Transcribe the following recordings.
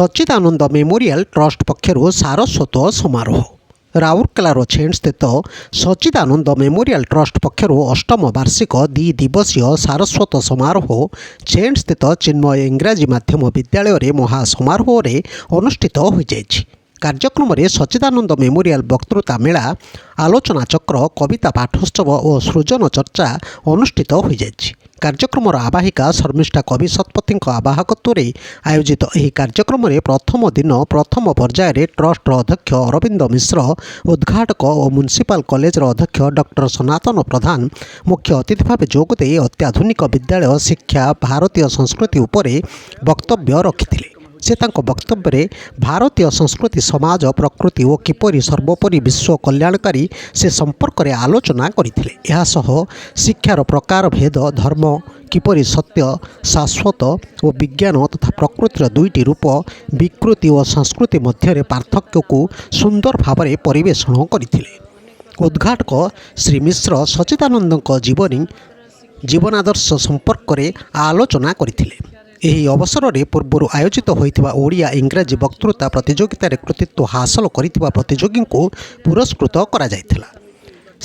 सच्चिदानंद memorial trust पक्षरु Saraswat समारोह राउरकेलार छेण स्थित सच्चिदानंद memorial trust पक्षरु अष्टम वार्षिक दिवसीय सारस्वत समारोह छेण स्थित चिन्मय इंग्राजी माध्यम विद्यालय महासमारोह अनुष्ठित हो जाइछि। कार्यक्रम में सच्चिदानंद मेमोरियल वक्तृता मेला आलोचना चक्र कविता पाठोत्सव और सृजन चर्चा अनुष्ठित हो जाइछि। कार्यक्रम आवाहिका शर्मिष्ठा कवि शतपथी आवाहकत्व आयोजित यह कार्यक्रम में प्रथम दिन प्रथम पर्यायर ट्रस्ट अध्यक्ष अरविंद मिश्र उद्घाटक और म्युनिसिपल कॉलेज अध्यक्ष डॉक्टर सनातन प्रधान मुख्य अतिथि भाव जोगदे अत्याधुनिक विद्यालय शिक्षा भारतीय संस्कृति उपरे वक्तव्य रखिथिले। से वक्तव्य भारतीय संस्कृति समाज प्रकृति और किपरि सर्वोपरि विश्व कल्याणकारी से संपर्क में आलोचना करथिले। यह सह शिक्षार प्रकार भेद धर्म किपरि सत्य शाश्वत और विज्ञान तथा प्रकृतिर दुईटी रूप विकृति और संस्कृति मध्य पार्थक्य को सुंदर भाव में परिवेषण करथिले। उद्घाटक श्री मिश्र सच्चिदानंद जीवनादर्श संपर्क में आलोचना करथिले। ଏହି ଅବସରରେ ପୂର୍ବରୁ ଆୟୋଜିତ ହୋଇଥିବା ଓଡ଼ିଆ ଇଂରାଜୀ ବକ୍ତୃତା ପ୍ରତିଯୋଗିତାରେ କୃତିତ୍ୱ ହାସଲ କରିଥିବା ପ୍ରତିଯୋଗୀଙ୍କୁ ପୁରସ୍କୃତ କରାଯାଇଥିଲା।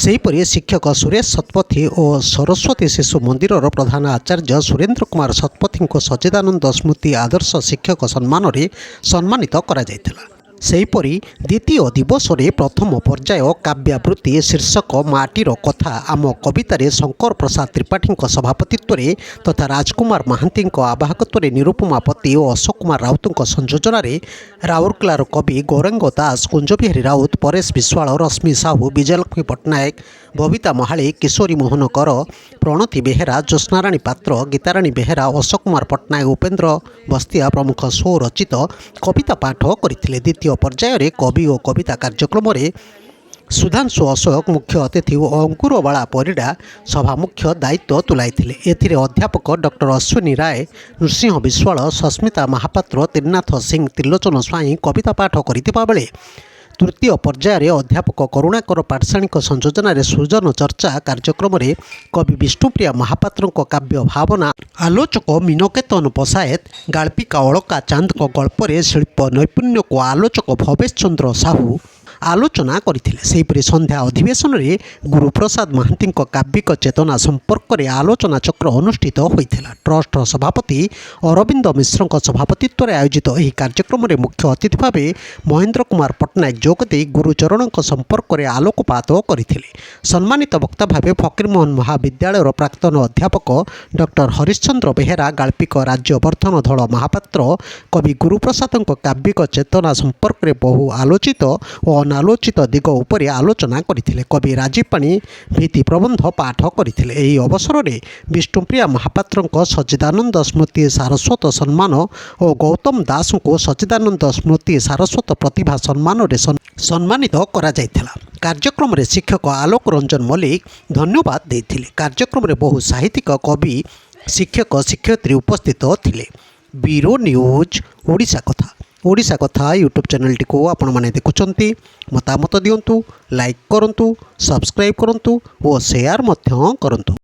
ସେହିପରି ଶିକ୍ଷକ ସୁରେଶ ଶତପଥୀ ଓ ସରସ୍ୱତୀ ଶିଶୁ ମନ୍ଦିରର ପ୍ରଧାନ ଆଚାର୍ଯ୍ୟ ସୁରେନ୍ଦ୍ର କୁମାର ଶତପଥୀଙ୍କୁ ସଚ୍ଚିଦାନନ୍ଦ ସ୍ମୃତି ଆଦର୍ଶ ଶିକ୍ଷକ ସମ୍ମାନରେ ସମ୍ମାନିତ କରାଯାଇଥିଲା। सेहीपरि द्वितीय दिवस रे प्रथम पर्याय काव्यावृत्ति शीर्षक माटीर कथा आम कवितार शंकर प्रसाद त्रिपाठी सभापतित्व तथा राजकुमार महांती आवाहकत्व निरुपमा पति और अशोक कुमार राउत संयोजन राउरकेलार कवि गौरांग दास कुंजबिहारी राउत परेश विश्वाल रश्मि साहू विजयलक्ष्मी पट्टनायक बबिता महाली किशोरी मोहन कर प्रणति बेहेरा ज्योत्स्नाराणी पात्र गीताराणी बेहेरा अशोक कुमार पट्टनायक उपेन्द्र बस्तिया प्रमुख शो रचित कविता पाठ करथिले। द्वितीय पर्यायर कवि और कविता कार्यक्रम में सुधांशु अशोक मुख्य अतिथि और अंकुरबाला परिडा सभा मुख्य दायित्व तुलाइथिले। एथिरे अध्यापक डॉक्टर अश्विनी राय नृसिंह विश्वाल सस्मिता महापात्र त्रिनाथ सिंह त्रिलोचन स्वाई कविता पाठ करथिबा बेले तृतीय पर्यायर अध्यापक करुणाकर पाठशाणी संयोजन सृजन चर्चा कार्यक्रम में कवि विष्णुप्रिया महापात्र काव्य भावना आलोचक मीनकेतन पसायत गाल्पिका अलका चांद गल्पर शिल्प नैपुण्य को आलोचक भवेश चंद्र साहू आलोचना करथिले। सेहीपरि संध्या अधिवेशन में गुरुप्रसाद महांती काव्यिक चेतना संपर्क में आलोचना चक्र अनुष्ठित होइथिला। ट्रस्ट सभापति अरविंद मिश्र सभापतित्व आयोजित यह कार्यक्रम में मुख्य अतिथि भाव महेन्द्र कुमार पट्टनायक जोगदे गुरुचरण संपर्क में आलोकपात करथिले। सम्मानित वक्ता भाव फकीरमोहन महाविद्यालय प्राक्तन अध्यापक डॉक्टर हरिश्चंद्र बेहेरा गाल्पिक राज्यवर्धन धल महापात्र कवि गुरुप्रसाद काव्यिक चेतना संपर्क में बहु आलोचित और अनालोचित दिग उपर आलोचना करथिले। कवि राजीव पाणी भीति प्रबंध पाठ करथिले। एही अवसर में विष्णुप्रिया महापात्र सच्चिदानंद स्मृति सारस्वत सम्मान और गौतम दास को सच्चिदानंद स्मृति सारस्वत प्रतिभा सम्मान सम्मानित करा जायथिला। कार्यक्रम में शिक्षक आलोक रंजन मल्लिक धन्यवाद देथिले। कार्यक्रम में बहु साहित्यिक कवि शिक्षक शिक्षयित्री उपस्थित थिले। ब्यूरो न्यूज ओडिशा कथा यूट्यूब चैनल टी आपण माने देखुचंती मतामत दियंतु लाइक करंतु सब्सक्राइब करंतु और शेयर मध्य करंतु।